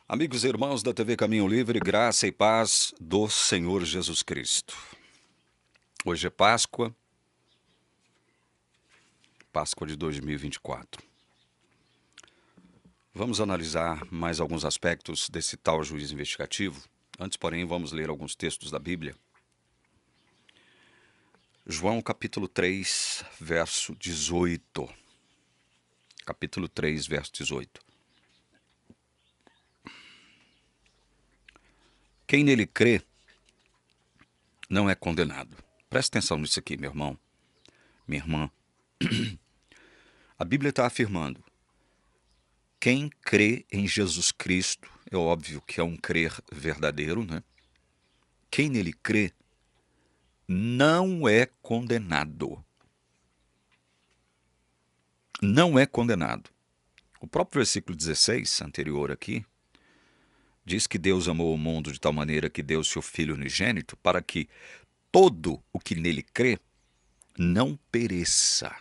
Amigos e irmãos da TV Caminho Livre, graça e paz do Senhor Jesus Cristo. Hoje é Páscoa de 2024. Vamos analisar mais alguns aspectos desse tal juiz investigativo. Antes, porém, vamos ler alguns textos da Bíblia. João capítulo 3, verso 18. Capítulo 3, verso 18. Quem nele crê não é condenado. Presta atenção nisso aqui, meu irmão, minha irmã. A Bíblia está afirmando: quem crê em Jesus Cristo, é óbvio que é um crer verdadeiro, né? Quem nele crê não é condenado. Não é condenado. O próprio versículo 16, anterior aqui, diz que Deus amou o mundo de tal maneira que deu seu Filho unigênito para que todo o que nele crê não pereça.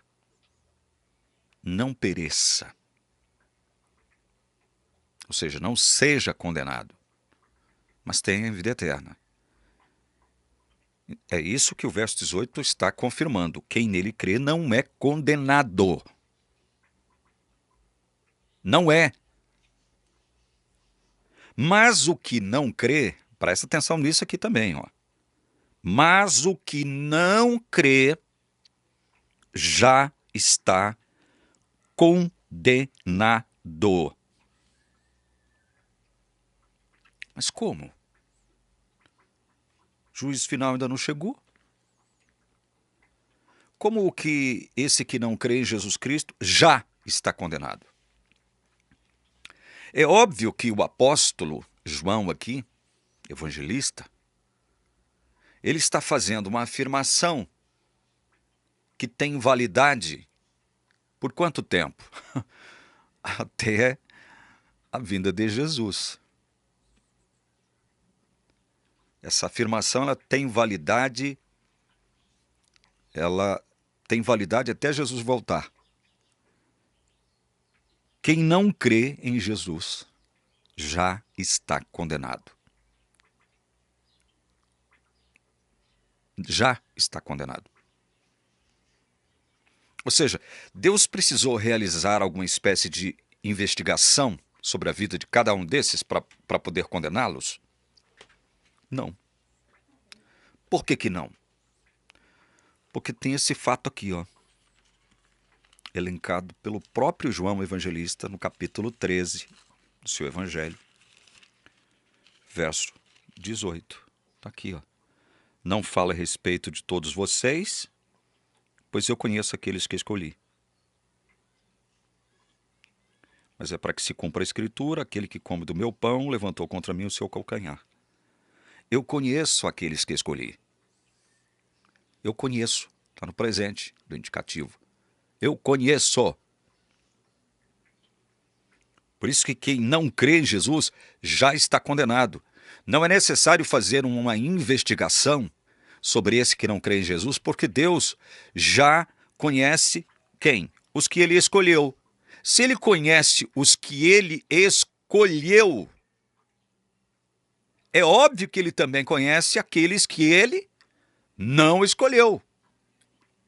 Não pereça. Ou seja, não seja condenado, mas tenha vida eterna. É isso que o verso 18 está confirmando. Quem nele crê não é condenado. Não é. Mas o que não crê, presta atenção nisso aqui também, ó. Mas o que não crê já está condenado. Mas como? O juízo final ainda não chegou? Como que esse que não crê em Jesus Cristo já está condenado? É óbvio que o apóstolo João aqui, evangelista, ele está fazendo uma afirmação que tem validade por quanto tempo? Até a vinda de Jesus. Essa afirmação ela tem validade até Jesus voltar. Quem não crê em Jesus já está condenado. Já está condenado. Ou seja, Deus precisou realizar alguma espécie de investigação sobre a vida de cada um desses para poder condená-los? Não. Por que que não? Porque tem esse fato aqui, ó, elencado pelo próprio João Evangelista no capítulo 13 do seu Evangelho, verso 18. Está aqui, ó. Não falo a respeito de todos vocês, pois eu conheço aqueles que escolhi. Mas é para que se cumpra a Escritura: aquele que come do meu pão levantou contra mim o seu calcanhar. Eu conheço aqueles que escolhi. Eu conheço. Está no presente do indicativo. Eu conheço. Por isso que quem não crê em Jesus já está condenado. Não é necessário fazer uma investigação sobre esse que não crê em Jesus, porque Deus já conhece quem? Os que ele escolheu. Se ele conhece os que ele escolheu, é óbvio que ele também conhece aqueles que ele não escolheu.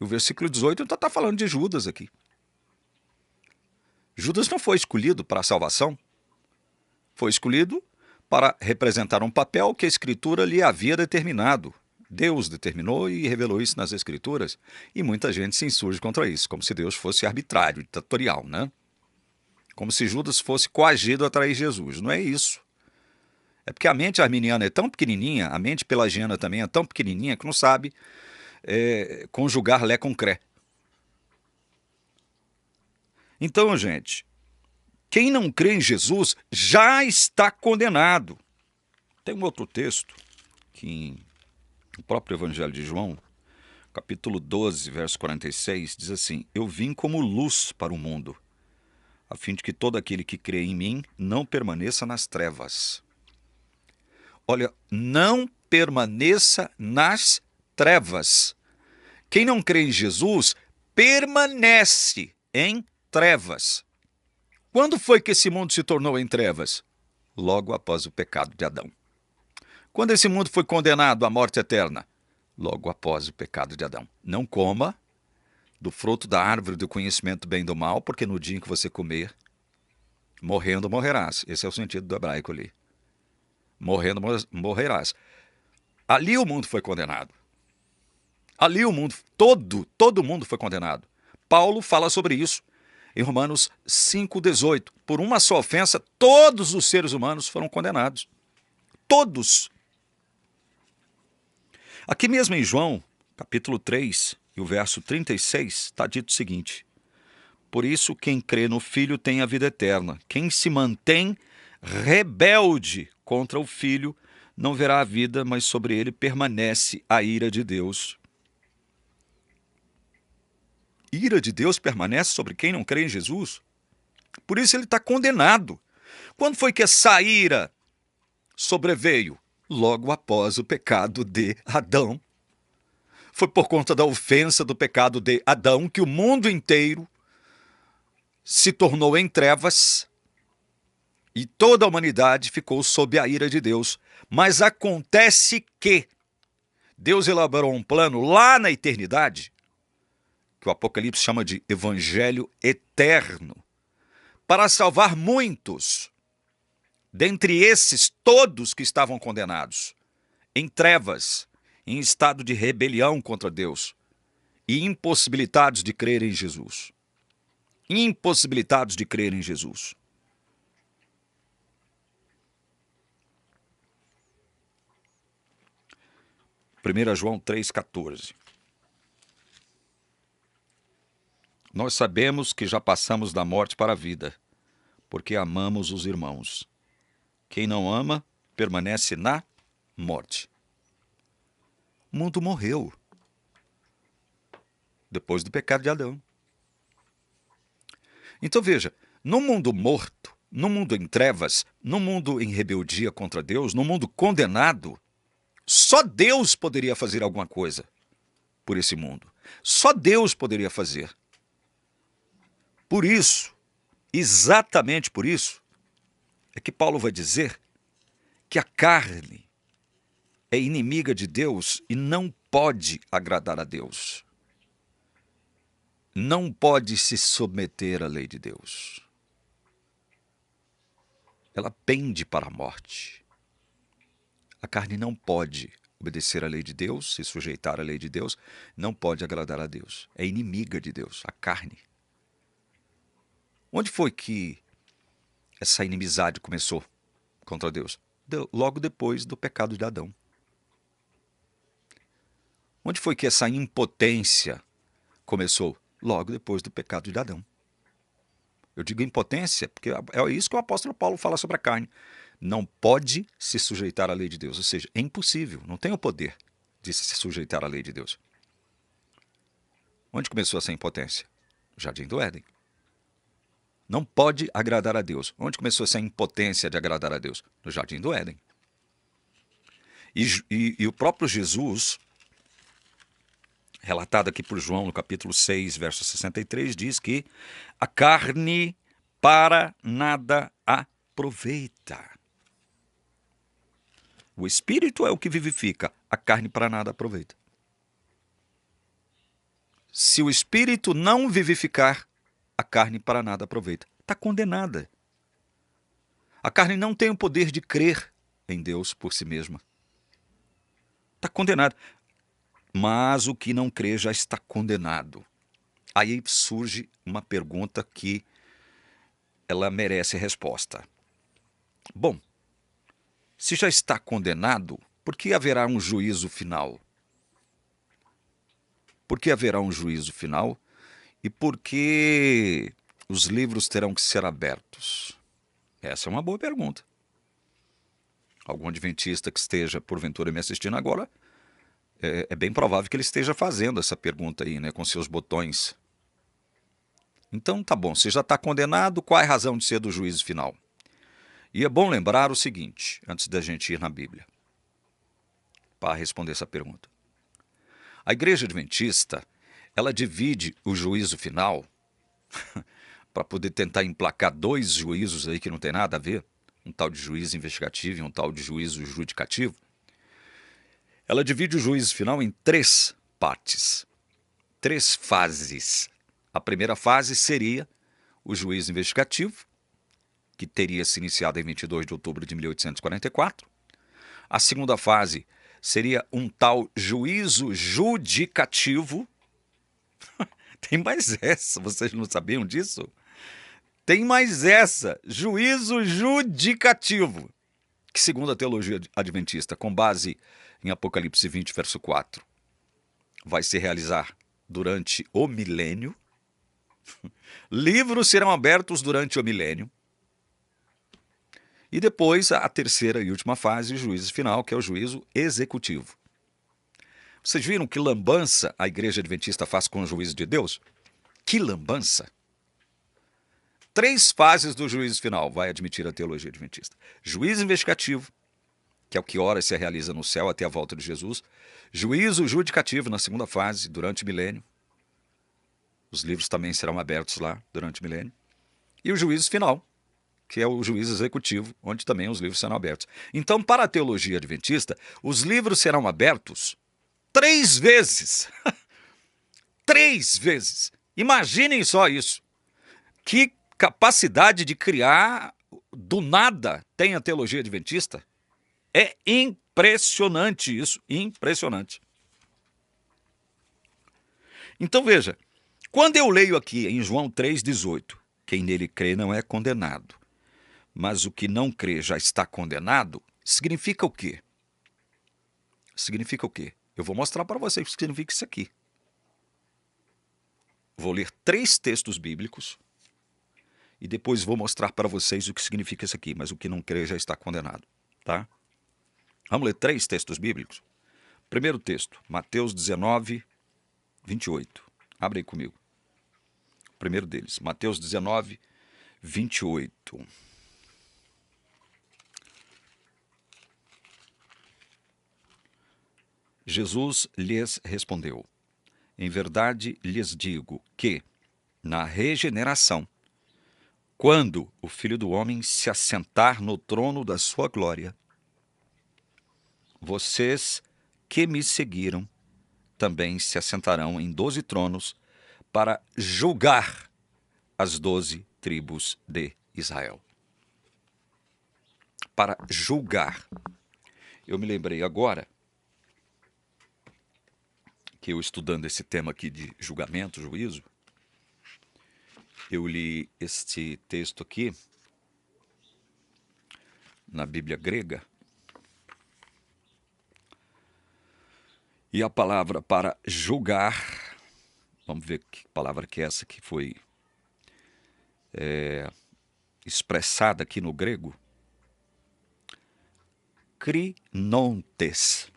O versículo 18 está falando de Judas aqui. Judas não foi escolhido para a salvação. Foi escolhido para representar um papel que a Escritura lhe havia determinado. Deus determinou e revelou isso nas Escrituras. E muita gente se insurge contra isso, como se Deus fosse arbitrário, ditatorial, né? Como se Judas fosse coagido a trair Jesus. Não é isso. É porque a mente arminiana é tão pequenininha, a mente pelagiana também é tão pequenininha, que não sabe conjugar lé com cré. Então, gente, quem não crê em Jesus já está condenado. Tem um outro texto que o próprio Evangelho de João, capítulo 12, verso 46, diz assim: eu vim como luz para o mundo, a fim de que todo aquele que crê em mim não permaneça nas trevas. Olha, não permaneça nas trevas. Quem não crê em Jesus permanece em trevas. Quando foi que esse mundo se tornou em trevas? logo após o pecado de Adão. Quando esse mundo foi condenado à morte eterna? Logo após o pecado de Adão. Não coma do fruto da árvore do conhecimento do bem e do mal, porque no dia em que você comer, morrendo morrerás. Esse é o sentido do hebraico ali. Morrendo morrerás. Ali o mundo foi condenado. Ali o mundo, todo mundo foi condenado. Paulo fala sobre isso em Romanos 5,18. Por uma só ofensa, todos os seres humanos foram condenados. Todos. Aqui mesmo em João, capítulo 3, e o verso 36, está dito o seguinte: por isso quem crê no Filho tem a vida eterna. Quem se mantém rebelde contra o Filho não verá a vida, mas sobre ele permanece a ira de Deus. Ira de Deus permanece sobre quem não crê em Jesus? Por isso ele está condenado. Quando foi que essa ira sobreveio? Logo após o pecado de Adão. Foi por conta da ofensa do pecado de Adão que o mundo inteiro se tornou em trevas e toda a humanidade ficou sob a ira de Deus. Mas acontece que Deus elaborou um plano lá na eternidade, que o Apocalipse chama de Evangelho Eterno, para salvar muitos, dentre esses todos que estavam condenados, em trevas, em estado de rebelião contra Deus e impossibilitados de crer em Jesus. Impossibilitados de crer em Jesus. Primeira João 3,14. Nós sabemos que já passamos da morte para a vida, porque amamos os irmãos. Quem não ama, permanece na morte. O mundo morreu depois do pecado de Adão. Então veja, no mundo morto, no mundo em trevas, no mundo em rebeldia contra Deus, no mundo condenado, só Deus poderia fazer alguma coisa por esse mundo. Só Deus poderia fazer. Por isso, exatamente por isso, é que Paulo vai dizer que a carne é inimiga de Deus e não pode agradar a Deus. Não pode se submeter à lei de Deus. Ela pende para a morte. A carne não pode obedecer à lei de Deus, se sujeitar à lei de Deus, não pode agradar a Deus. É inimiga de Deus, a carne. Onde foi que essa inimizade começou contra Deus? Logo depois do pecado de Adão. Onde foi que essa impotência começou? Logo depois do pecado de Adão. Eu digo impotência porque é isso que o apóstolo Paulo fala sobre a carne. Não pode se sujeitar à lei de Deus, ou seja, é impossível, não tem o poder de se sujeitar à lei de Deus. Onde começou essa impotência? No Jardim do Éden. Não pode agradar a Deus. Onde começou essa impotência de agradar a Deus? No Jardim do Éden. E o próprio Jesus, relatado aqui por João no capítulo 6, verso 63, diz que a carne para nada aproveita. O Espírito é o que vivifica, a carne para nada aproveita. Se o Espírito não vivificar, a carne para nada aproveita. Está condenada. A carne não tem o poder de crer em Deus por si mesma. Está condenada. Mas o que não crê já está condenado. Aí surge uma pergunta que ela merece resposta. Bom, se já está condenado, por que haverá um juízo final? Por que haverá um juízo final? E por que os livros terão que ser abertos? Essa é uma boa pergunta. Algum adventista que esteja, porventura, me assistindo agora, é bem provável que ele esteja fazendo essa pergunta aí, né, com seus botões. Então, tá bom, se já está condenado, qual é a razão de ser do juízo final? E é bom lembrar o seguinte, antes da gente ir na Bíblia, para responder essa pergunta. A Igreja Adventista, ela divide o juízo final para poder tentar emplacar dois juízos aí que não tem nada a ver. um tal de juízo investigativo e um tal de juízo judicativo, ela divide o juízo final em 3 partes, 3 fases. A primeira fase seria o juízo investigativo, que teria se iniciado em 22 de outubro de 1844. A segunda fase seria um tal juízo judicativo. Tem mais essa, vocês não sabiam disso? Tem mais essa, juízo judicativo, que segundo a teologia adventista, com base em Apocalipse 20, verso 4, vai se realizar durante o milênio. Livros serão abertos durante o milênio. E depois a terceira e última fase, o juízo final, que é o juízo executivo. Vocês viram que lambança a igreja adventista faz com o juízo de Deus? Que lambança! 3 fases do juízo final vai admitir a teologia adventista. Juízo investigativo, que é o que ora se realiza no céu até a volta de Jesus. Juízo judicativo na segunda fase, durante o milênio. Os livros também serão abertos lá durante o milênio. E o juízo final, que é o juízo executivo, onde também os livros serão abertos. Então, para a teologia adventista, os livros serão abertos 3 vezes. 3 vezes. Imaginem só isso. Que capacidade de criar do nada tem a teologia adventista? É impressionante isso, impressionante. Então veja, quando eu leio aqui em João 3,18, quem nele crê não é condenado, mas o que não crê já está condenado, significa o quê? Significa o quê? Eu vou mostrar para vocês o que significa isso aqui. Vou ler 3 textos bíblicos e depois vou mostrar para vocês o que significa isso aqui, mas o que não crê já está condenado, tá? Vamos ler 3 textos bíblicos? Primeiro texto, Mateus 19, 28. Abre aí comigo. O primeiro deles, Mateus 19, 28. Jesus lhes respondeu: em verdade lhes digo que, na regeneração, quando o Filho do Homem se assentar no trono da sua glória, vocês que me seguiram também se assentarão em 12 tronos para julgar as 12 tribos de Israel. Para julgar. Eu me lembrei agora que eu, estudando esse tema aqui de julgamento, juízo, eu li este texto aqui na Bíblia grega. E a palavra para julgar, vamos ver que palavra que é essa que foi expressada aqui no grego. Crinontes.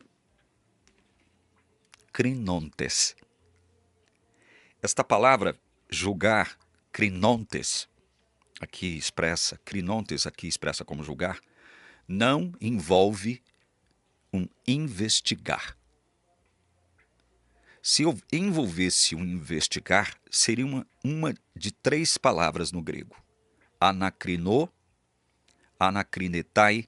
Crinontes. Esta palavra julgar, crinontes, aqui expressa como julgar, não envolve um investigar. Se eu envolvesse um investigar, seria uma de 3 palavras no grego. Anakrinô, anakrinetai,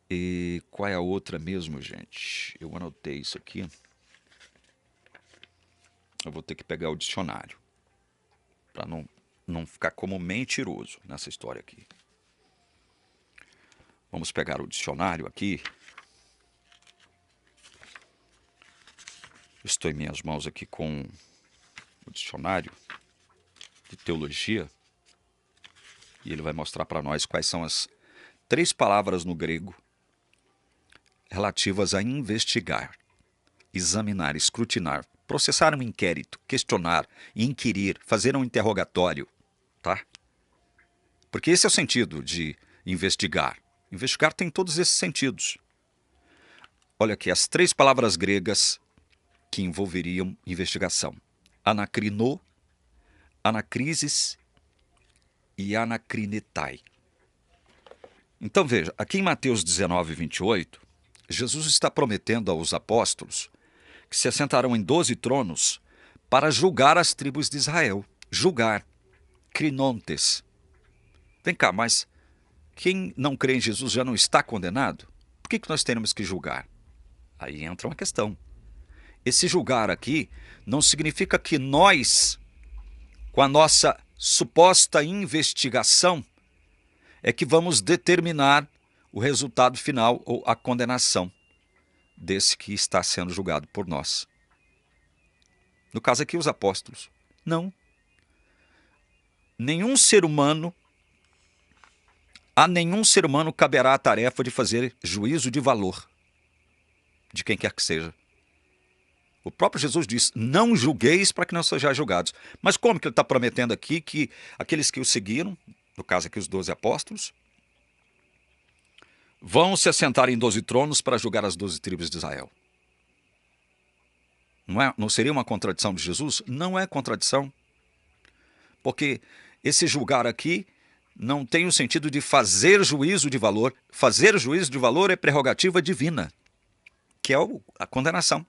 e qual é a outra mesmo, gente? Eu anotei isso aqui. Eu vou ter que pegar o dicionário, para não ficar como mentiroso nessa história aqui. Vamos pegar o dicionário aqui. Estou em minhas mãos aqui com o dicionário de teologia. E ele vai mostrar para nós quais são as 3 palavras no grego relativas a investigar, examinar, escrutinar, processar um inquérito, questionar, inquirir, fazer um interrogatório, tá? Porque esse é o sentido de investigar. Investigar tem todos esses sentidos. Olha aqui, as 3 palavras gregas que envolveriam investigação: anakrinô, anacrisis e anakrinetai. Então veja, aqui em Mateus 19, 28, Jesus está prometendo aos apóstolos que se assentarão em 12 tronos para julgar as tribos de Israel. Julgar, crinontes. Vem cá, mas quem não crê em Jesus já não está condenado? Por que nós temos que julgar? Aí entra uma questão. Esse julgar aqui não significa que nós, com a nossa suposta investigação, é que vamos determinar o resultado final ou a condenação desse que está sendo julgado por nós. No caso aqui, os apóstolos. Não. A nenhum ser humano caberá a tarefa de fazer juízo de valor de quem quer que seja. O próprio Jesus diz, não julgueis para que não sejais julgados. Mas como que ele está prometendo aqui que aqueles que o seguiram, no caso aqui os 12 apóstolos, vão se assentar em 12 tronos para julgar as 12 tribos de Israel? Não seria uma contradição de Jesus? Não é contradição. Porque esse julgar aqui não tem o sentido de fazer juízo de valor. Fazer juízo de valor é prerrogativa divina, que é a condenação.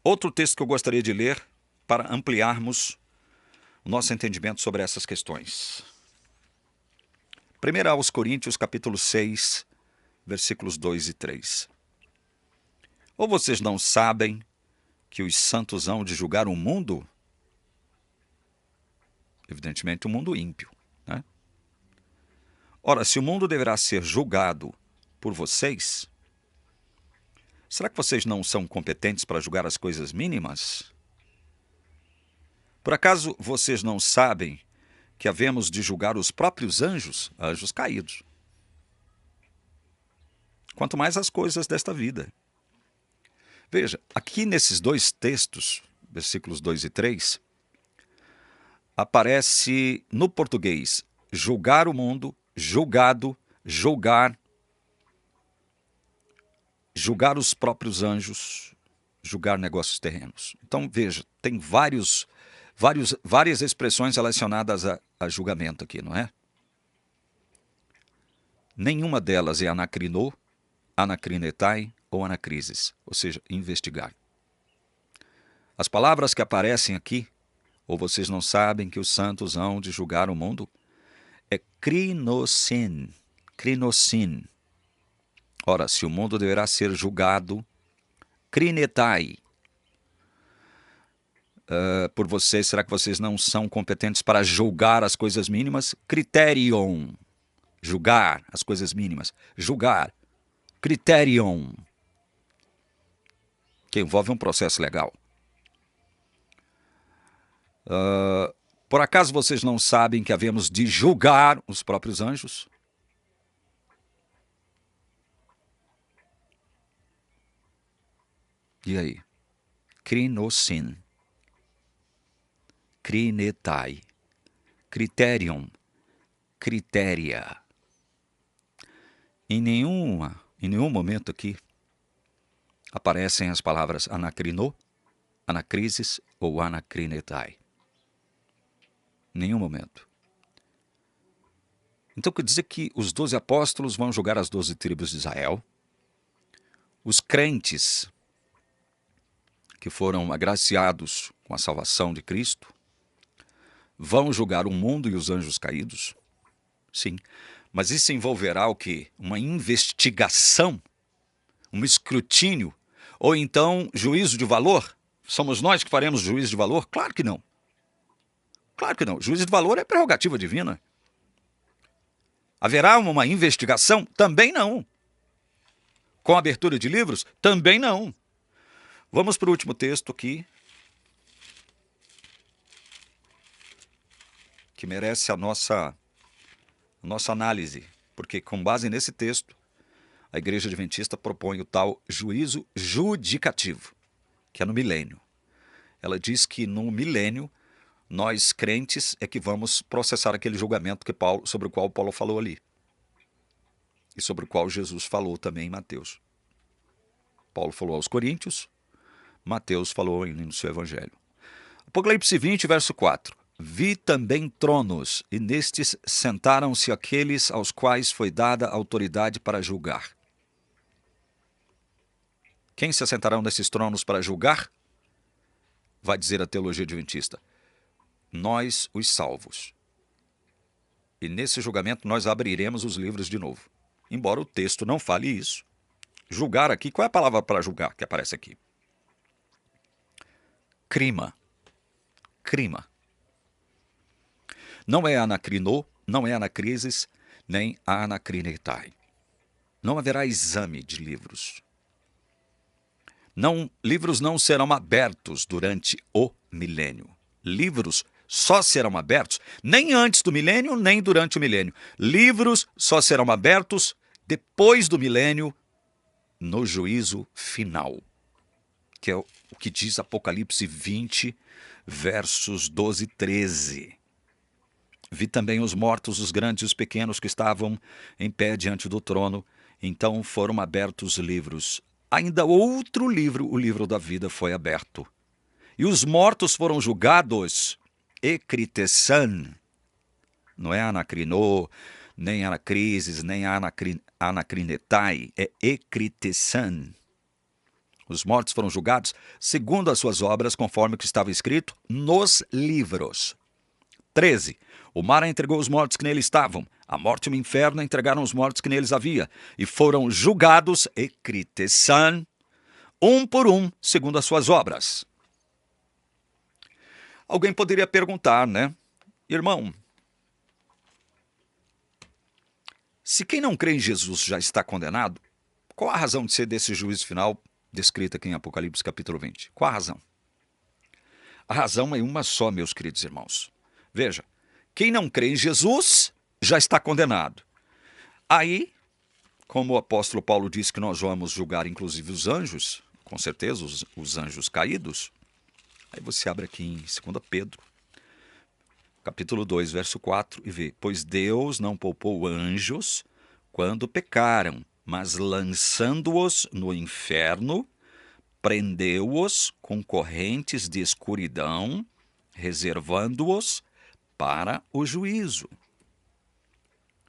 Outro texto que eu gostaria de ler para ampliarmos o nosso entendimento sobre essas questões. 1 aos Coríntios, capítulo 6, versículos 2 e 3. Ou vocês não sabem que os santos hão de julgar o mundo? Evidentemente, o mundo ímpio, né? Ora, se o mundo deverá ser julgado por vocês, será que vocês não são competentes para julgar as coisas mínimas? Por acaso vocês não sabem que havemos de julgar os próprios anjos, anjos caídos? Quanto mais as coisas desta vida. Veja, aqui nesses dois textos, versículos 2 e 3, aparece no português julgar o mundo, julgado, julgar, julgar os próprios anjos, julgar negócios terrenos. Então, veja, tem várias expressões relacionadas a julgamento aqui, não é? Nenhuma delas é anacrinô, anacrinetai ou anacrises, ou seja, investigar. As palavras que aparecem aqui, ou vocês não sabem que os santos hão de julgar o mundo, é krinosin. Krinosin. Ora, se o mundo deverá ser julgado, krinetai, por vocês, será que vocês não são competentes para julgar as coisas mínimas? Criterion. Julgar as coisas mínimas. Julgar. Criterion. Que envolve um processo legal. Por acaso vocês não sabem que havemos de julgar os próprios anjos? E aí? Krinosin. Krinetai. Criterion. Critéria. Em nenhum momento aqui aparecem as palavras anacrinô, anacrises ou anacrinetai. Nenhum momento. Então quer dizer que os 12 apóstolos vão julgar as 12 tribos de Israel. Os crentes que foram agraciados com a salvação de Cristo vão julgar o mundo e os anjos caídos. Sim, mas isso envolverá o quê? Uma investigação, um escrutínio, ou então juízo de valor? Somos nós que faremos juízo de valor? Claro que não. Claro que não. Juízo de valor é prerrogativa divina. Haverá uma investigação? Também não. Com abertura de livros? Também não. Vamos para o último texto aqui, que merece a nossa análise, porque com base nesse texto, a Igreja Adventista propõe o tal juízo judicativo, que é no milênio. Ela diz que no milênio, nós crentes é que vamos processar aquele julgamento sobre o qual Paulo falou ali, e sobre o qual Jesus falou também em Mateus. Paulo falou aos Coríntios, Mateus falou no seu evangelho. Apocalipse 20, verso 4. Vi também tronos, e nestes sentaram-se aqueles aos quais foi dada autoridade para julgar. Quem se assentarão nesses tronos para julgar? Vai dizer a teologia adventista. Nós, os salvos. E nesse julgamento nós abriremos os livros de novo. Embora o texto não fale isso. Julgar aqui, qual é a palavra para julgar que aparece aqui? Crima. Crima. Não é anacrinô, não é anacrises, nem anacrinetai. Não haverá exame de livros. Livros não serão abertos durante o milênio. Livros só serão abertos nem antes do milênio, nem durante o milênio. Livros só serão abertos depois do milênio, no juízo final. Que é o que diz Apocalipse 20, versos 12 e 13. Vi também os mortos, os grandes e os pequenos, que estavam em pé diante do trono. Então foram abertos livros. Ainda outro livro, o livro da vida, foi aberto. E os mortos foram julgados, ekritessan. Não é anacrinô, nem anacrises, nem anacrinetai, é ekritessan. Os mortos foram julgados segundo as suas obras, conforme o que estava escrito nos livros. 13. O mar entregou os mortos que nele estavam. A morte e o inferno entregaram os mortos que neles havia. E foram julgados, ekritessan, um por um, segundo as suas obras. Alguém poderia perguntar, né? Irmão, se quem não crê em Jesus já está condenado, qual a razão de ser desse juízo final descrita aqui em Apocalipse capítulo 20? Qual a razão? A razão é uma só, meus queridos irmãos. Veja, quem não crê em Jesus já está condenado. Aí, como o apóstolo Paulo disse que nós vamos julgar inclusive os anjos, com certeza os anjos caídos, aí você abre aqui em 2 Pedro, capítulo 2, verso 4, e vê: pois Deus não poupou anjos quando pecaram, mas lançando-os no inferno, prendeu-os com correntes de escuridão, reservando-os para o juízo.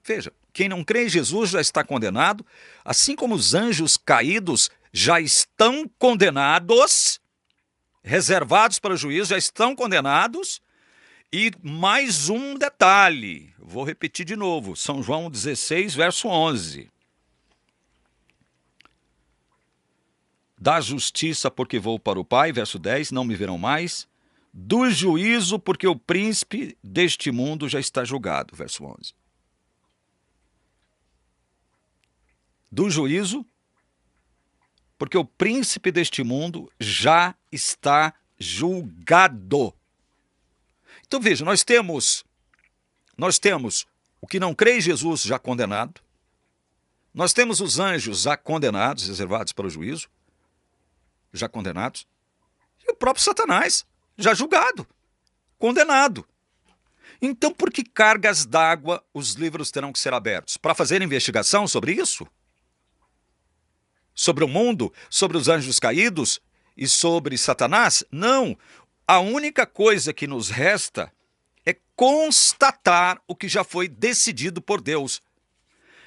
Veja, quem não crê em Jesus já está condenado, assim como os anjos caídos já estão condenados, reservados para o juízo, já estão condenados. E mais um detalhe, vou repetir de novo, São João 16, verso 11. Da justiça, porque vou para o Pai, verso 10, não me verão mais. Do juízo, porque o príncipe deste mundo já está julgado, verso 11. Do juízo, porque o príncipe deste mundo já está julgado. Então veja, nós temos o que não crê em Jesus já condenado, nós temos os anjos já condenados, reservados para o juízo, já condenados, e o próprio Satanás já julgado, condenado. Então, por que cargas d'água os livros terão que ser abertos? Para fazer investigação sobre isso? Sobre o mundo? Sobre os anjos caídos? E sobre Satanás? Não. A única coisa que nos resta é constatar o que já foi decidido por Deus.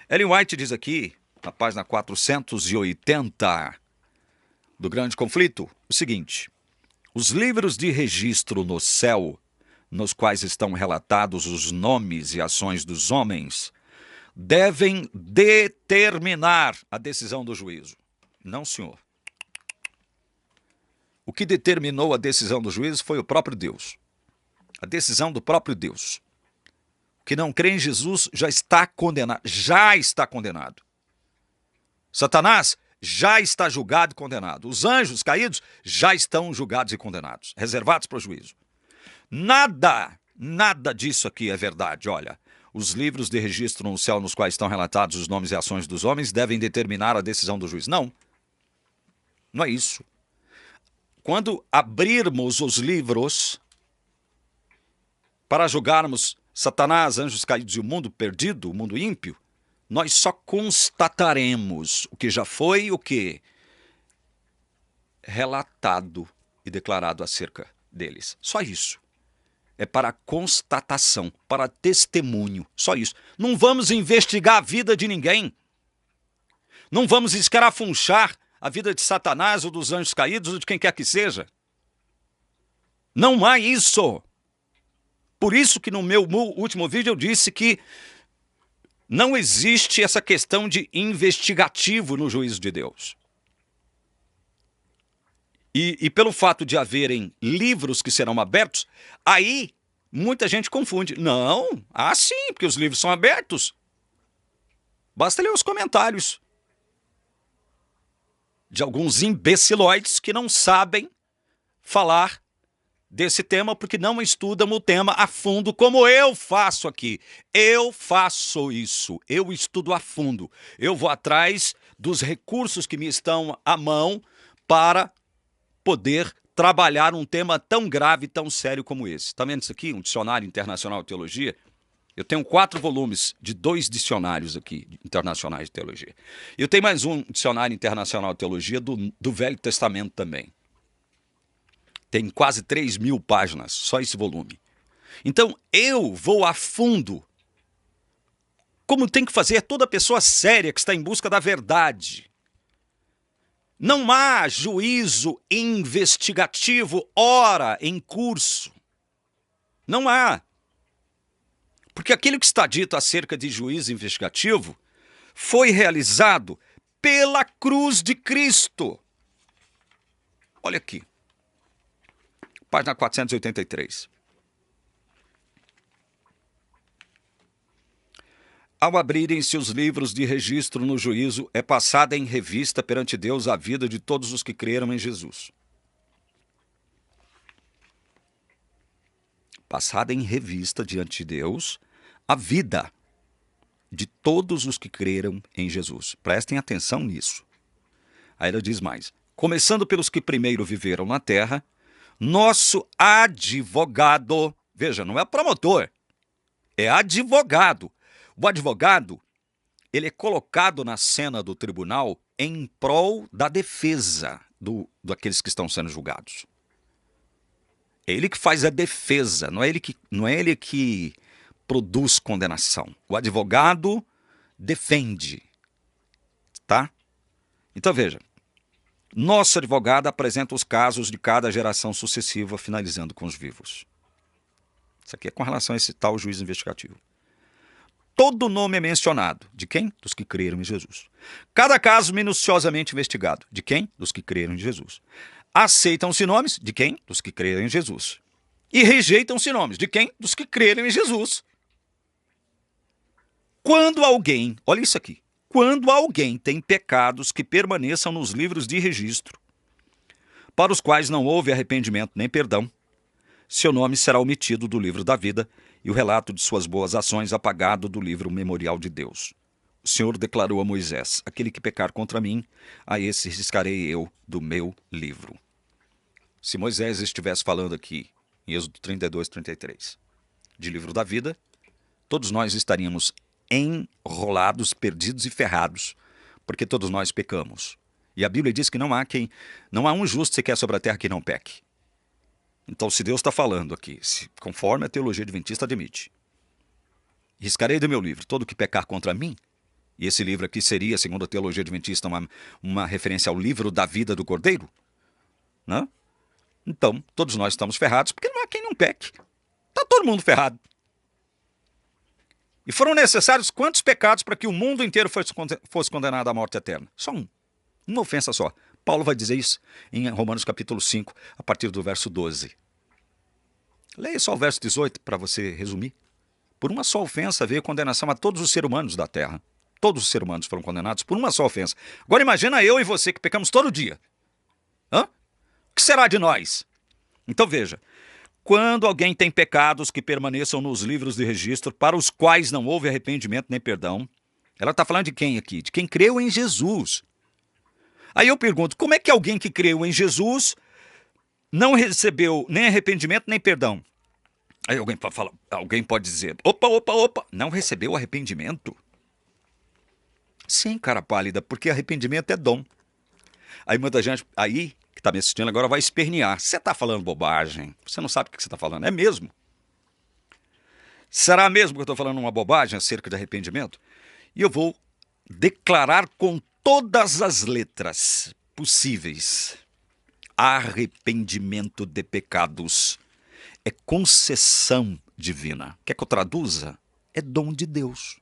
Ellen White diz aqui, na página 480 do Grande Conflito, o seguinte: os livros de registro no céu, nos quais estão relatados os nomes e ações dos homens, devem determinar a decisão do juízo. Não, senhor. O que determinou a decisão do juízo foi o próprio Deus. A decisão do próprio Deus. O que não crê em Jesus já está condenado. Já está condenado. Satanás já está julgado e condenado. Os anjos caídos já estão julgados e condenados, reservados para o juízo. Nada disso aqui é verdade. Olha, os livros de registro no céu nos quais estão relatados os nomes e ações dos homens devem determinar a decisão do juiz. Não é isso. Quando abrirmos os livros para julgarmos Satanás, anjos caídos e o mundo perdido, o mundo ímpio, nós só constataremos o que já foi o que relatado e declarado acerca deles. Só isso. É para constatação, para testemunho, só isso. Não vamos investigar a vida de ninguém. Não vamos escarafunchar a vida de Satanás ou dos anjos caídos ou de quem quer que seja. Não há isso. Por isso que no meu último vídeo eu disse que não existe essa questão de investigativo no juízo de Deus. E pelo fato de haverem livros que serão abertos, aí muita gente confunde. Não, sim, porque os livros são abertos. Basta ler os comentários de alguns imbecilóides que não sabem falar desse tema porque não estudam o tema a fundo como eu faço aqui. Eu faço isso, eu estudo a fundo. Eu vou atrás dos recursos que me estão à mão para poder trabalhar um tema tão grave, tão sério como esse. Está vendo isso aqui? Um dicionário internacional de teologia. Eu tenho 4 volumes de 2 dicionários aqui, internacionais de teologia. Eu tenho mais um dicionário internacional de teologia do Velho Testamento também. Tem quase 3.000 páginas, só esse volume. Então, eu vou a fundo, como tem que fazer toda pessoa séria que está em busca da verdade. Não há juízo investigativo, ora, em curso. Não há. Porque aquilo que está dito acerca de juízo investigativo foi realizado pela cruz de Cristo. Olha aqui. Página 483. Ao abrirem-se os livros de registro no juízo, é passada em revista perante Deus a vida de todos os que creram em Jesus. Passada em revista diante de Deus a vida de todos os que creram em Jesus. Prestem atenção nisso. Aí ela diz mais. Começando pelos que primeiro viveram na terra, nosso advogado, veja, não é promotor, é advogado. O advogado, ele é colocado na cena do tribunal em prol da defesa daqueles que estão sendo julgados. É ele que faz a defesa, não é ele que produz condenação. O advogado defende, tá? Então veja, nosso advogado apresenta os casos de cada geração sucessiva, finalizando com os vivos. Isso aqui é com relação a esse tal juízo investigativo. Todo nome é mencionado. De quem? Dos que creram em Jesus. Cada caso minuciosamente investigado. De quem? Dos que creram em Jesus. Aceitam-se nomes. De quem? Dos que creram em Jesus. E rejeitam-se nomes. De quem? Dos que creram em Jesus. Quando alguém, olha isso aqui, quando alguém tem pecados que permaneçam nos livros de registro, para os quais não houve arrependimento nem perdão, seu nome será omitido do livro da vida e o relato de suas boas ações apagado do livro memorial de Deus. O Senhor declarou a Moisés, aquele que pecar contra mim, a esse riscarei eu do meu livro. Se Moisés estivesse falando aqui, em Êxodo 32, 33, de livro da vida, todos nós estaríamos enrolados, perdidos e ferrados, porque todos nós pecamos. E a Bíblia diz que não há um justo sequer sobre a terra que não peque. Então, se Deus está falando aqui, conforme a teologia adventista admite, riscarei do meu livro todo que pecar contra mim, e esse livro aqui seria, segundo a teologia adventista, uma referência ao livro da vida do Cordeiro, né? Então, todos nós estamos ferrados, porque não há quem não peque. Está todo mundo ferrado. E foram necessários quantos pecados para que o mundo inteiro fosse condenado à morte eterna? Só um. Uma ofensa só. Paulo vai dizer isso em Romanos capítulo 5, a partir do verso 12. Leia só o verso 18 para você resumir. Por uma só ofensa veio condenação a todos os seres humanos da terra. Todos os seres humanos foram condenados por uma só ofensa. Agora imagina eu e você que pecamos todo dia. Hã? O que será de nós? Então veja, quando alguém tem pecados que permaneçam nos livros de registro, para os quais não houve arrependimento nem perdão, ela está falando de quem aqui? De quem creu em Jesus. Aí eu pergunto, como é que alguém que creu em Jesus não recebeu nem arrependimento nem perdão? Aí alguém pode dizer, opa, não recebeu arrependimento? Sim, cara pálida, porque arrependimento é dom. Aí muita gente aí que está me assistindo agora vai espernear. Você está falando bobagem, você não sabe o que você está falando, é mesmo? Será mesmo que eu estou falando uma bobagem acerca de arrependimento? E eu vou declarar com todas as letras possíveis. Arrependimento de pecados é concessão divina. Quer que eu traduza? É dom de Deus.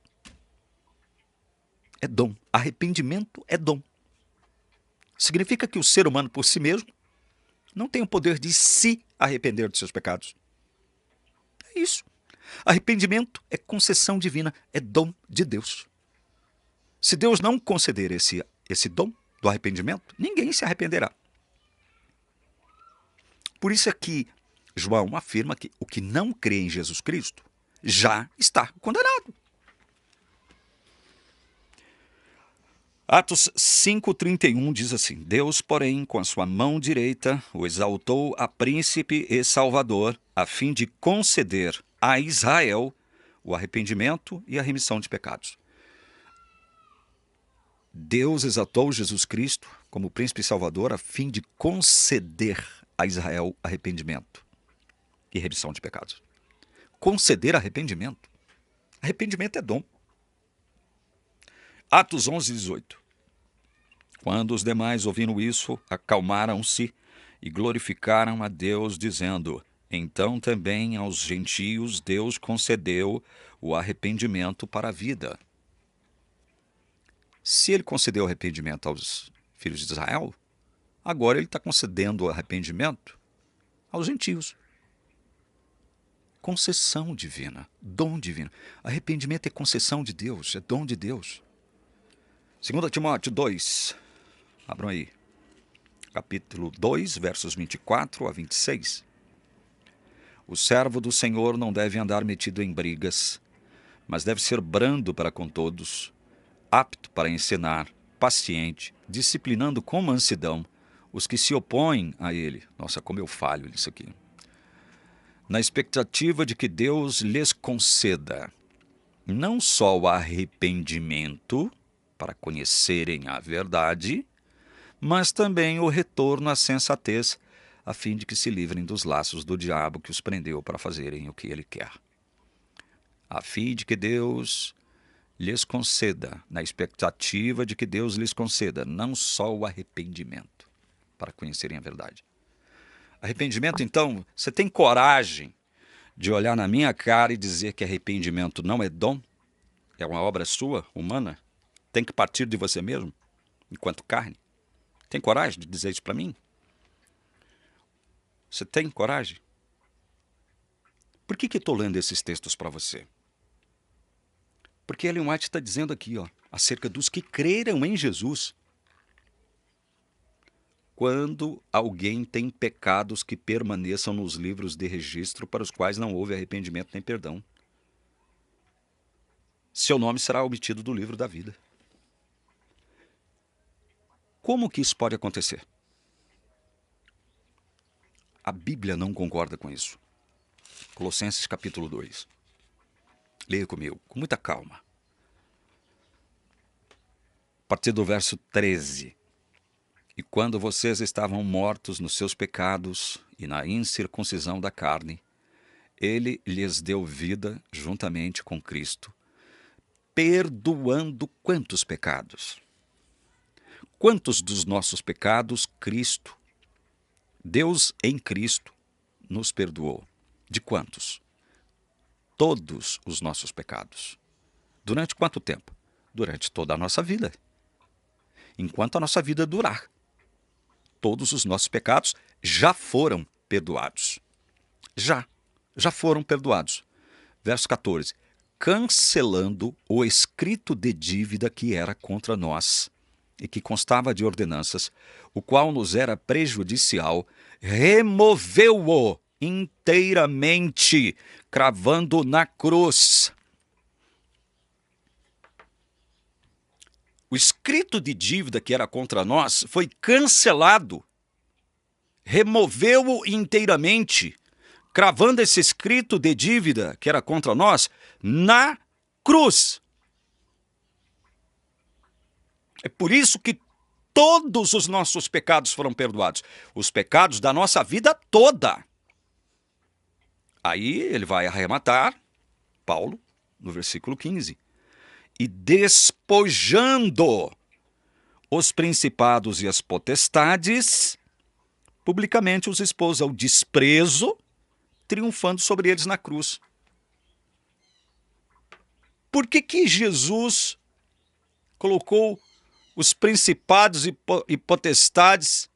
É dom. Arrependimento é dom. Significa que o ser humano por si mesmo não tem o poder de se arrepender dos seus pecados. É isso. Arrependimento é concessão divina, é dom de Deus. Se Deus não conceder esse dom do arrependimento, ninguém se arrependerá. Por isso é que João afirma que o que não crê em Jesus Cristo já está condenado. Atos 5,31 diz assim: Deus, porém, com a sua mão direita, o exaltou a príncipe e salvador, a fim de conceder a Israel o arrependimento e a remissão de pecados. Deus exaltou Jesus Cristo como príncipe e salvador, a fim de conceder a Israel arrependimento e remissão de pecados. Conceder arrependimento. Arrependimento é dom. Atos 11:18. Quando os demais ouviram isso, acalmaram-se e glorificaram a Deus, dizendo: Então também aos gentios Deus concedeu o arrependimento para a vida. Se ele concedeu arrependimento aos filhos de Israel, agora ele está concedendo arrependimento aos gentios. Concessão divina, dom divino. Arrependimento é concessão de Deus, é dom de Deus. 2 Timóteo 2, abram aí, capítulo 2, versos 24 a 26. O servo do Senhor não deve andar metido em brigas, mas deve ser brando para com todos, apto para ensinar, paciente, disciplinando com mansidão os que se opõem a ele. Nossa, como eu falho nisso aqui. Na expectativa de que Deus lhes conceda não só o arrependimento para conhecerem a verdade, mas também o retorno à sensatez, a fim de que se livrem dos laços do diabo que os prendeu para fazerem o que ele quer. A fim de que Deus lhes conceda, na expectativa de que Deus lhes conceda não só o arrependimento para conhecerem a verdade. Arrependimento, então, você tem coragem de olhar na minha cara e dizer que arrependimento não é dom? É uma obra sua, humana? Tem que partir de você mesmo, enquanto carne? Tem coragem de dizer isso para mim? Você tem coragem? Por que estou lendo esses textos para você? Porque Ellen White está dizendo aqui, acerca dos que creram em Jesus. Quando alguém tem pecados que permaneçam nos livros de registro para os quais não houve arrependimento nem perdão, seu nome será omitido do livro da vida. Como que isso pode acontecer? A Bíblia não concorda com isso. Colossenses capítulo 2. Leia comigo, com muita calma. A partir do verso 13. E quando vocês estavam mortos nos seus pecados e na incircuncisão da carne, ele lhes deu vida juntamente com Cristo, perdoando quantos pecados? Quantos dos nossos pecados Cristo, Deus em Cristo, nos perdoou? De quantos? Todos os nossos pecados. Durante quanto tempo? Durante toda a nossa vida. Enquanto a nossa vida durar. Todos os nossos pecados já foram perdoados. Já foram perdoados. Verso 14. Cancelando o escrito de dívida que era contra nós e que constava de ordenanças, o qual nos era prejudicial, removeu-o inteiramente, cravando na cruz. O escrito de dívida que era contra nós foi cancelado, removeu-o inteiramente, cravando esse escrito de dívida que era contra nós na cruz. É por isso que todos os nossos pecados foram perdoados. Os pecados da nossa vida toda. Aí ele vai arrematar, Paulo, no versículo 15. E despojando os principados e as potestades, publicamente os expôs ao desprezo, triunfando sobre eles na cruz. por que Jesus colocou os principados e potestades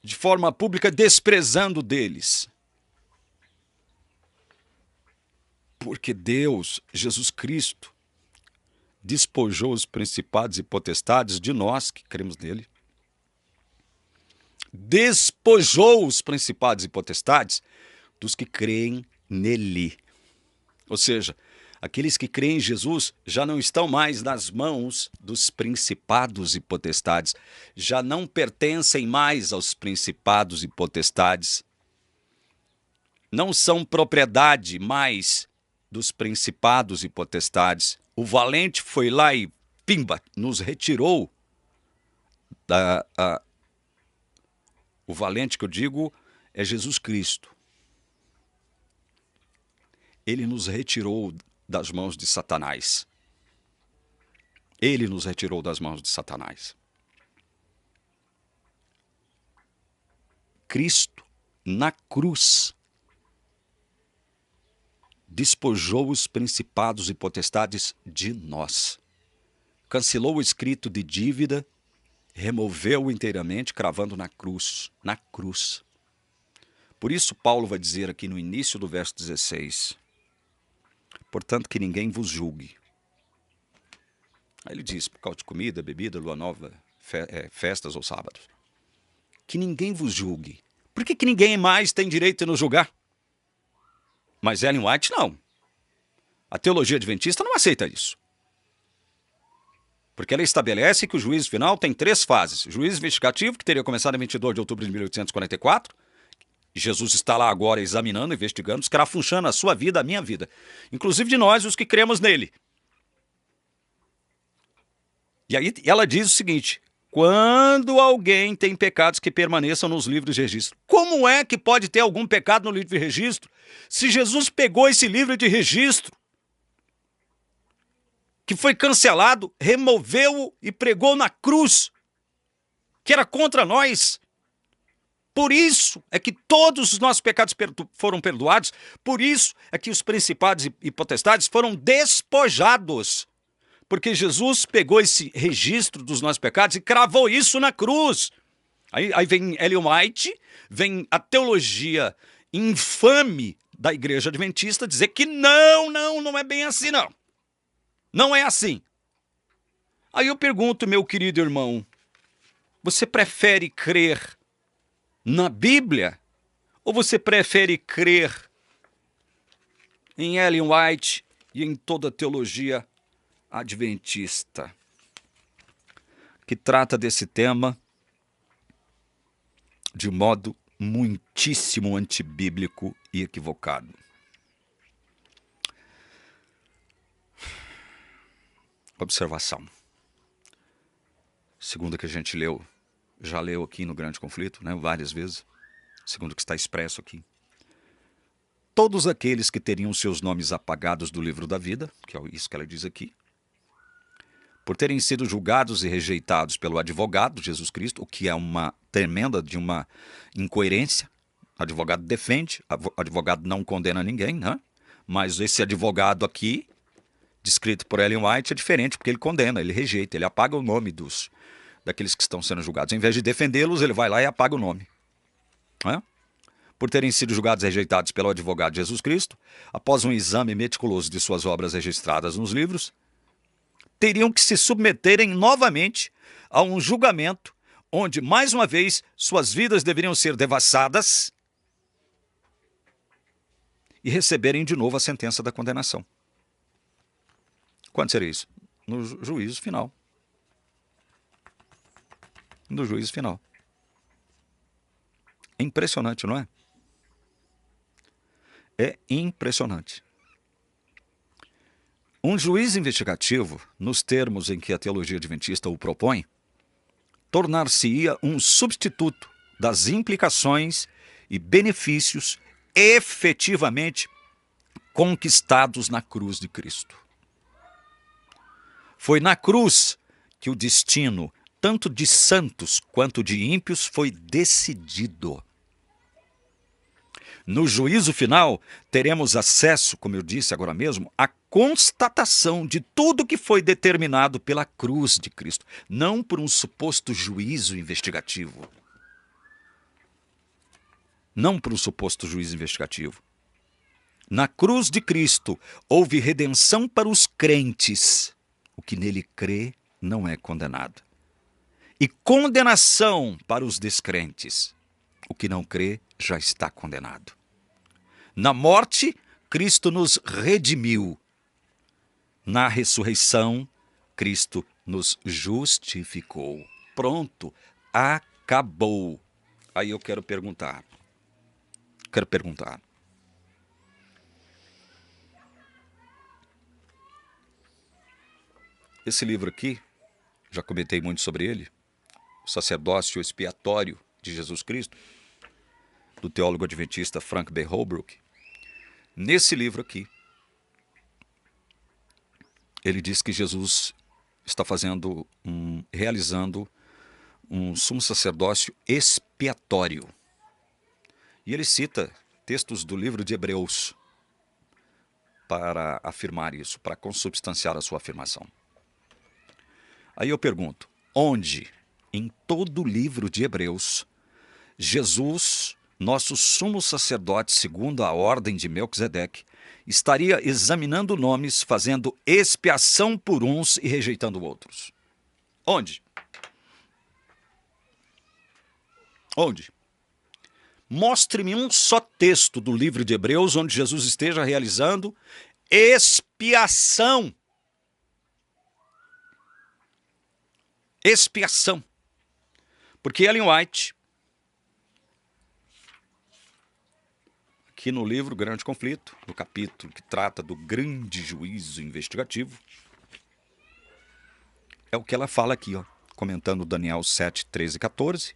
de forma pública, desprezando deles? Porque Deus, Jesus Cristo, despojou os principados e potestades de nós que cremos nele. Despojou os principados e potestades dos que creem nele. Ou seja, aqueles que creem em Jesus já não estão mais nas mãos dos principados e potestades, já não pertencem mais aos principados e potestades, não são propriedade mais dos principados e potestades. O valente foi lá e, pimba, nos retirou o valente que eu digo é Jesus Cristo. Ele nos retirou das mãos de Satanás. Ele nos retirou das mãos de Satanás. Cristo, na cruz, despojou os principados e potestades de nós. Cancelou o escrito de dívida, removeu-o inteiramente, cravando na cruz. Na cruz. Por isso, Paulo vai dizer aqui no início do verso 16: portanto, que ninguém vos julgue. Aí ele diz, por causa de comida, bebida, lua nova, festas ou sábados. Que ninguém vos julgue. Por que ninguém mais tem direito de nos julgar? Mas Ellen White não. A teologia adventista não aceita isso. Porque ela estabelece que o juízo final tem 3 fases. O juízo investigativo, que teria começado em 22 de outubro de 1844. Jesus está lá agora examinando, investigando, escarafunchando a sua vida, a minha vida. Inclusive de nós, os que cremos nele. E aí ela diz o seguinte: quando alguém tem pecados que permaneçam nos livros de registro. Como é que pode ter algum pecado no livro de registro se Jesus pegou esse livro de registro, que foi cancelado, removeu-o e pregou na cruz, que era contra nós? Por isso é que todos os nossos pecados foram perdoados, por isso é que os principados e potestades foram despojados. Porque Jesus pegou esse registro dos nossos pecados e cravou isso na cruz. Aí vem Ellen White, vem a teologia infame da igreja adventista dizer que não é bem assim, não. Não é assim. Aí eu pergunto, meu querido irmão, você prefere crer na Bíblia ou você prefere crer em Ellen White e em toda a teologia adventista, que trata desse tema de modo muitíssimo antibíblico e equivocado? Observação. Segundo que a gente já leu aqui no Grande Conflito, né, várias vezes, segundo o que está expresso aqui. Todos aqueles que teriam seus nomes apagados do livro da vida, que é isso que ela diz aqui, por terem sido julgados e rejeitados pelo advogado Jesus Cristo, o que é uma tremenda de uma incoerência. O advogado defende, o advogado não condena ninguém, né? Mas esse advogado aqui, descrito por Ellen White, é diferente, porque ele condena, ele rejeita, ele apaga o nome daqueles que estão sendo julgados. Em vez de defendê-los, ele vai lá e apaga o nome. Né? Por terem sido julgados e rejeitados pelo advogado Jesus Cristo, após um exame meticuloso de suas obras registradas nos livros, teriam que se submeterem novamente a um julgamento onde, mais uma vez, suas vidas deveriam ser devassadas e receberem de novo a sentença da condenação. Quando seria isso? No juízo final. No juízo final. É impressionante, não é? É impressionante. Um juiz investigativo, nos termos em que a teologia adventista o propõe, tornar-se-ia um substituto das implicações e benefícios efetivamente conquistados na cruz de Cristo. Foi na cruz que o destino, tanto de santos quanto de ímpios, foi decidido. No juízo final, teremos acesso, como eu disse agora mesmo, à constatação de tudo que foi determinado pela cruz de Cristo, não por um suposto juízo investigativo. Não por um suposto juízo investigativo. Na cruz de Cristo houve redenção para os crentes. O que nele crê não é condenado. E condenação para os descrentes. O que não crê já está condenado. Na morte, Cristo nos redimiu. Na ressurreição, Cristo nos justificou. Pronto, acabou. Aí eu quero perguntar. Esse livro aqui, já comentei muito sobre ele, O Sacerdócio Expiatório de Jesus Cristo, do teólogo adventista Frank B. Holbrook. Nesse livro aqui, ele diz que Jesus está realizando um sumo sacerdócio expiatório. E ele cita textos do livro de Hebreus para afirmar isso, para consubstanciar a sua afirmação. Aí eu pergunto, onde, em todo o livro de Hebreus, Jesus, nosso sumo sacerdote segundo a ordem de Melquisedeque, estaria examinando nomes, fazendo expiação por uns e rejeitando outros? Onde? Onde? Mostre-me um só texto do livro de Hebreus onde Jesus esteja realizando expiação. Expiação. Porque Ellen White, aqui no livro Grande Conflito, no capítulo que trata do grande juízo investigativo, é o que ela fala aqui, ó, comentando Daniel 7, 13 e 14.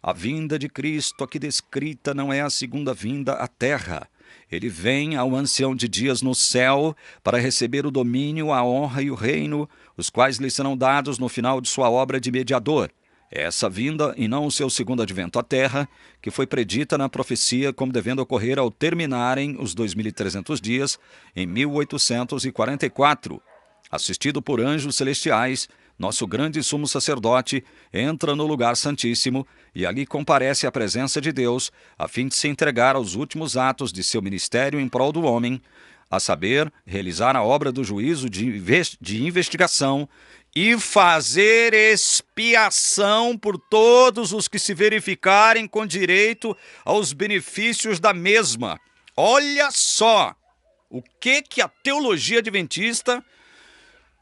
A vinda de Cristo aqui descrita não é a segunda vinda à terra. Ele vem ao ancião de dias no céu para receber o domínio, a honra e o reino, os quais lhe serão dados no final de sua obra de mediador. É essa vinda, e não o seu segundo advento à terra, que foi predita na profecia como devendo ocorrer ao terminarem os 2.300 dias, em 1844. Assistido por anjos celestiais, nosso grande sumo sacerdote entra no lugar santíssimo e ali comparece à presença de Deus, a fim de se entregar aos últimos atos de seu ministério em prol do homem, a saber, realizar a obra do juízo de investigação e fazer expiação por todos os que se verificarem com direito aos benefícios da mesma. Olha só o que a teologia adventista,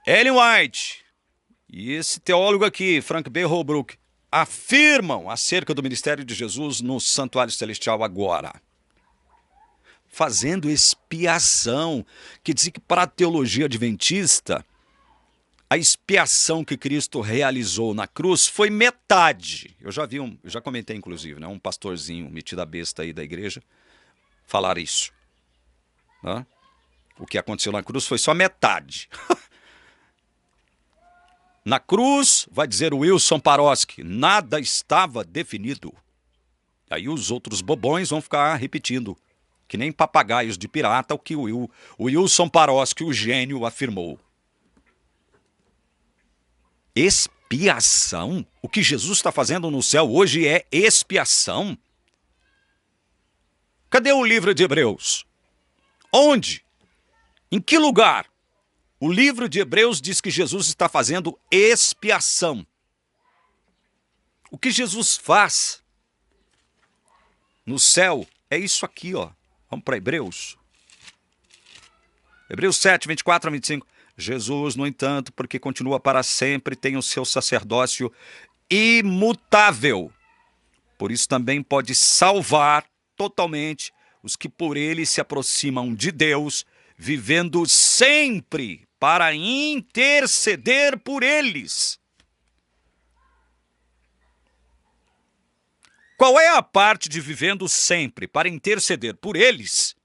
Ellen White e esse teólogo aqui, Frank B. Holbrook, afirmam acerca do ministério de Jesus no santuário celestial agora. Fazendo expiação, que diz que para a teologia adventista, a expiação que Cristo realizou na cruz foi metade. Eu já comentei inclusive, né, um pastorzinho metido a besta aí da igreja, falar isso. Né? O que aconteceu na cruz foi só metade. Na cruz, vai dizer o Wilson Paroski, nada estava definido. Aí os outros bobões vão ficar repetindo, que nem papagaios de pirata, o que o Wilson Paroski, o gênio, afirmou. Expiação? O que Jesus está fazendo no céu hoje é expiação? Cadê o livro de Hebreus? Onde? Em que lugar? O livro de Hebreus diz que Jesus está fazendo expiação. O que Jesus faz no céu é isso aqui, ó. Vamos para Hebreus. Hebreus 7, 24 a 25. Jesus, no entanto, porque continua para sempre, tem o seu sacerdócio imutável. Por isso também pode salvar totalmente os que por ele se aproximam de Deus, vivendo sempre para interceder por eles. Qual é a parte de vivendo sempre para interceder por eles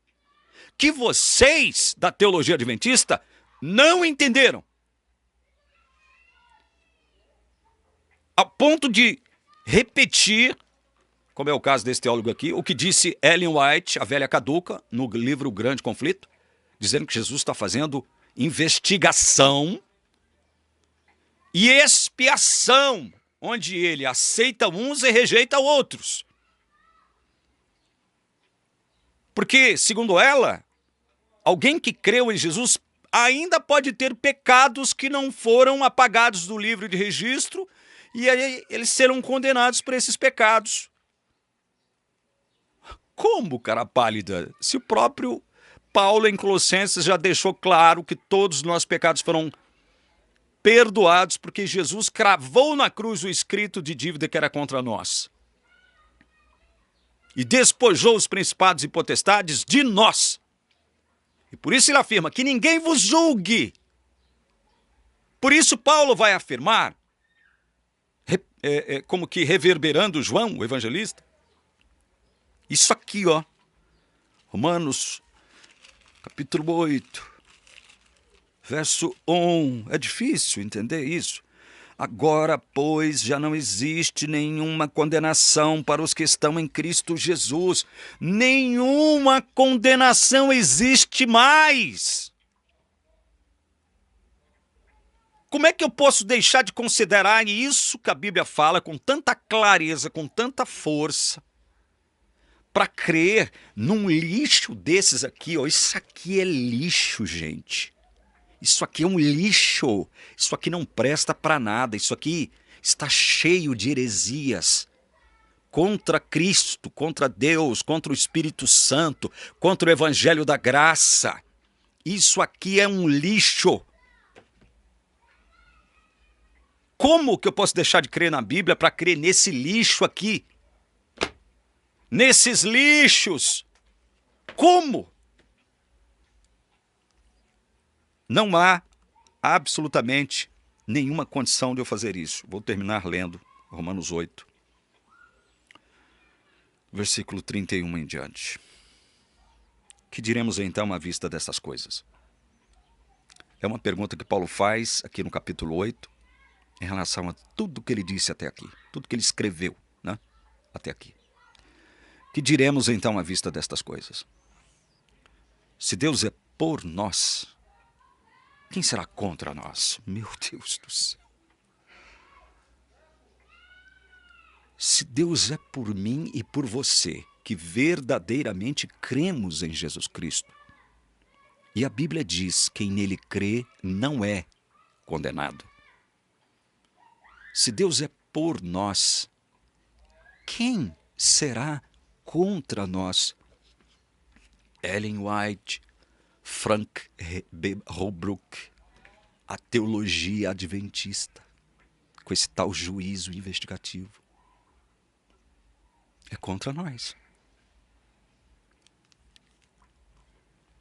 que vocês, da teologia adventista, não entenderam? A ponto de repetir como é o caso desse teólogo aqui, o que disse Ellen White, a velha caduca, no livro Grande Conflito, dizendo que Jesus está fazendo investigação e expiação, onde ele aceita uns e rejeita outros. Porque, segundo ela, alguém que creu em Jesus ainda pode ter pecados que não foram apagados do livro de registro e aí eles serão condenados por esses pecados. Como, cara pálida? Se o próprio Paulo em Colossenses já deixou claro que todos os nossos pecados foram perdoados porque Jesus cravou na cruz o escrito de dívida que era contra nós. E despojou os principados e potestades de nós. E por isso ele afirma que ninguém vos julgue. Por isso Paulo vai afirmar, como que reverberando João, o evangelista, isso aqui, ó, Romanos, capítulo 8, verso 1. É difícil entender isso. Agora, pois, já não existe nenhuma condenação para os que estão em Cristo Jesus. Nenhuma condenação existe mais. Como é que eu posso deixar de considerar isso que a Bíblia fala com tanta clareza, com tanta força, para crer num lixo desses aqui? Ó, isso aqui é lixo, gente. Isso aqui é um lixo. Isso aqui não presta para nada. Isso aqui está cheio de heresias contra Cristo, contra Deus, contra o Espírito Santo, contra o Evangelho da Graça. Isso aqui é um lixo. Como que eu posso deixar de crer na Bíblia para crer nesse lixo aqui? Nesses lixos? Como? Não há absolutamente nenhuma condição de eu fazer isso. Vou terminar lendo Romanos 8, versículo 31 em diante. Que diremos então à vista dessas coisas? É uma pergunta que Paulo faz aqui no capítulo 8, em relação a tudo que ele disse até aqui, tudo que ele escreveu, né, até aqui. Que diremos então à vista destas coisas? Se Deus é por nós, quem será contra nós? Meu Deus do céu. Se Deus é por mim e por você, que verdadeiramente cremos em Jesus Cristo, e a Bíblia diz que quem nele crê não é condenado. Se Deus é por nós, quem será contra nós? Ellen White, Frank B. Holbrook, a teologia adventista, com esse tal juízo investigativo. É contra nós.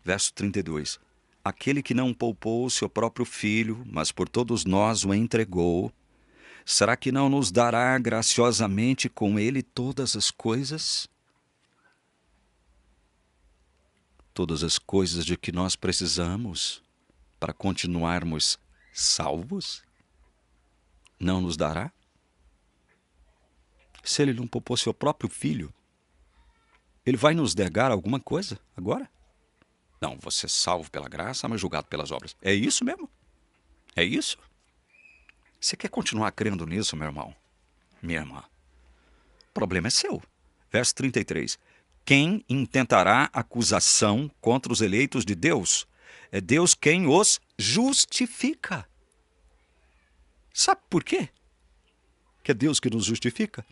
Verso 32. Aquele que não poupou o seu próprio filho, mas por todos nós o entregou, será que não nos dará graciosamente com ele todas as coisas? Todas as coisas de que nós precisamos para continuarmos salvos? Não nos dará? Se ele não poupou seu próprio filho, ele vai nos negar alguma coisa agora? Não, você é salvo pela graça, mas julgado pelas obras. É isso mesmo? É isso? Você quer continuar crendo nisso, meu irmão? Minha irmã? O problema é seu. Verso 33. Quem intentará acusação contra os eleitos de Deus? É Deus quem os justifica. Sabe por quê? Que é Deus que nos justifica?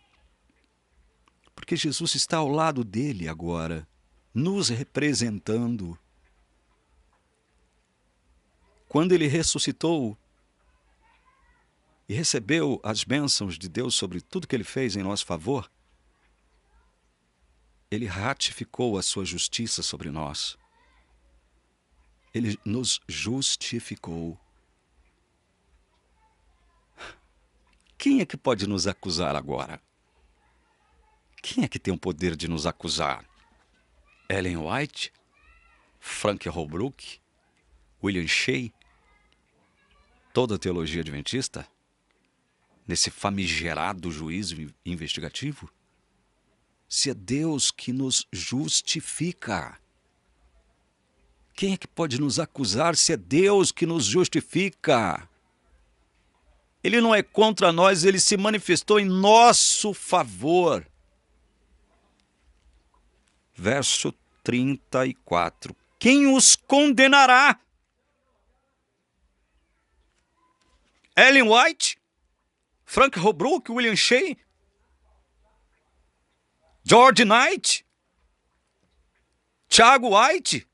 Porque Jesus está ao lado dele agora, nos representando. Quando ele ressuscitou e recebeu as bênçãos de Deus sobre tudo que ele fez em nosso favor, ele ratificou a sua justiça sobre nós. Ele nos justificou. Quem é que pode nos acusar agora? Quem é que tem o poder de nos acusar? Ellen White? Frank Holbrook? William Shea? Toda a teologia adventista? Nesse famigerado juízo investigativo? se é Deus que nos justifica? Quem é que pode nos acusar se é Deus que nos justifica? Ele não é contra nós, ele se manifestou em nosso favor. Verso 34. Quem os condenará? Ellen White? Frank Holbrook? William Shea? George Knight? Thiago White?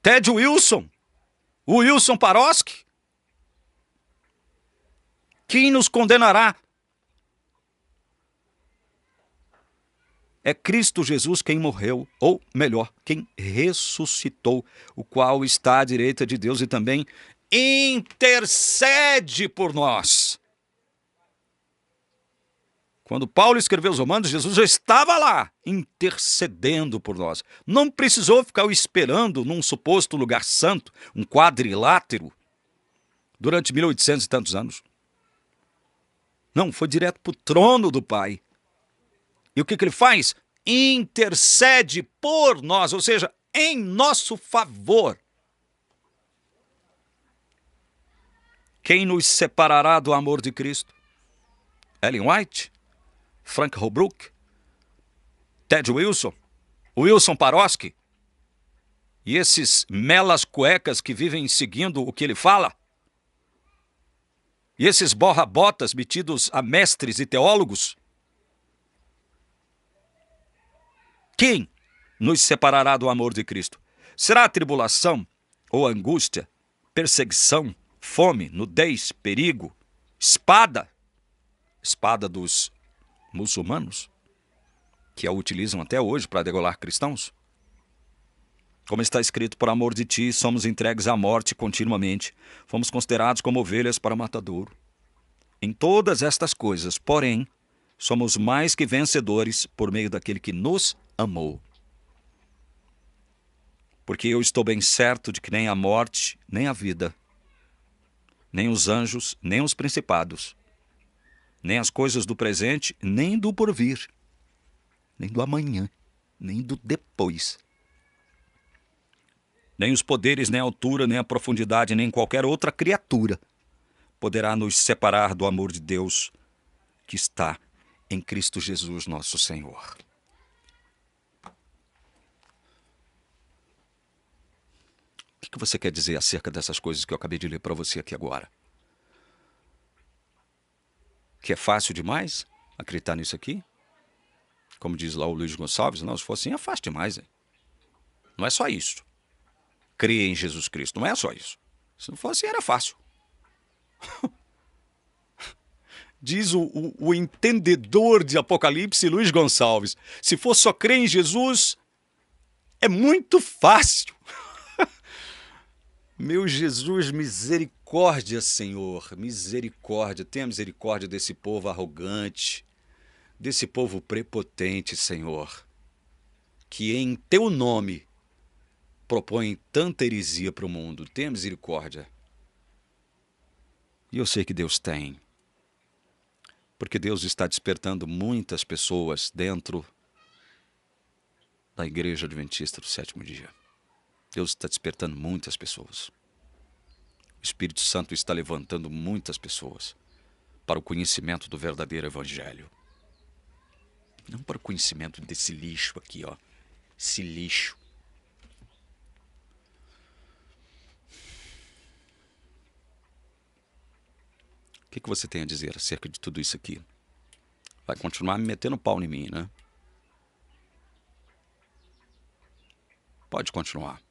Ted Wilson? Wilson Paroski? Quem nos condenará? É Cristo Jesus quem morreu, ou melhor, quem ressuscitou, o qual está à direita de Deus e também intercede por nós. Quando Paulo escreveu os Romanos, Jesus já estava lá, intercedendo por nós. Não precisou ficar esperando num suposto lugar santo, um quadrilátero, durante 1800 e tantos anos. Não, foi direto para o trono do Pai. E o que ele faz? Intercede por nós, ou seja, em nosso favor. Quem nos separará do amor de Cristo? Ellen White? Frank Holbrook? Ted Wilson? Wilson Paroski? E esses melas cuecas que vivem seguindo o que ele fala? E esses borra-botas metidos a mestres e teólogos? Quem nos separará do amor de Cristo? Será a tribulação ou angústia, perseguição, fome, nudez, perigo, espada? Espada dos muçulmanos, que a utilizam até hoje para degolar cristãos? Como está escrito, por amor de ti, somos entregues à morte continuamente. Fomos considerados como ovelhas para o matadouro. Em todas estas coisas, porém, somos mais que vencedores por meio daquele que nos amou. Porque eu estou bem certo de que nem a morte, nem a vida, nem os anjos, nem os principados, nem as coisas do presente, nem do porvir, nem do amanhã, nem do depois, nem os poderes, nem a altura, nem a profundidade, nem qualquer outra criatura poderá nos separar do amor de Deus que está em Cristo Jesus, nosso Senhor. O que você quer dizer acerca dessas coisas que eu acabei de ler para você aqui agora? Que é fácil demais acreditar nisso aqui? Como diz lá o Luiz Gonçalves, não, se for assim é fácil demais. Não é só isso. Crer em Jesus Cristo, não é só isso. Se não fosse, era fácil. Diz o entendedor de Apocalipse, Luiz Gonçalves, se for só crer em Jesus, é muito fácil. Meu Jesus, misericórdia, Senhor, misericórdia. Tenha misericórdia desse povo arrogante, desse povo prepotente, Senhor, que em teu nome propõe tanta heresia para o mundo. Tenha misericórdia. E eu sei que Deus tem. Porque Deus está despertando muitas pessoas dentro da Igreja Adventista do Sétimo Dia. Deus está despertando muitas pessoas. O Espírito Santo está levantando muitas pessoas para o conhecimento do verdadeiro Evangelho. Não para o conhecimento desse lixo aqui, ó. Esse lixo. O que você tem a dizer acerca de tudo isso aqui? Vai continuar me metendo pau em mim, né? Pode continuar.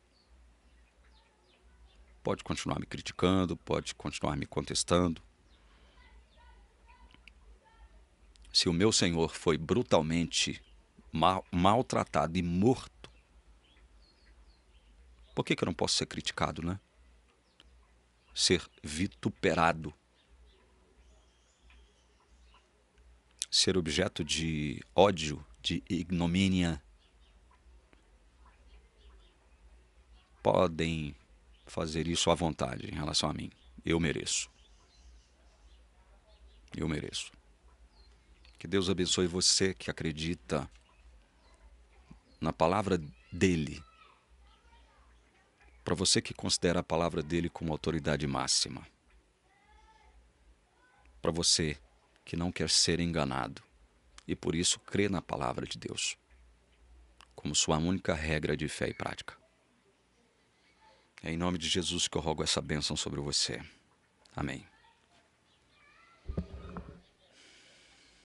Pode continuar me criticando, pode continuar me contestando. Se o meu Senhor foi brutalmente maltratado e morto, por que eu não posso ser criticado, né? Ser vituperado. Ser objeto de ódio, de ignomínia. Podem fazer isso à vontade em relação a mim. Eu mereço. Eu mereço. Que Deus abençoe você que acredita na palavra dele. Para você que considera a palavra dele como autoridade máxima. Para você que não quer ser enganado e por isso crê na palavra de Deus como sua única regra de fé e prática. É em nome de Jesus que eu rogo essa bênção sobre você. Amém.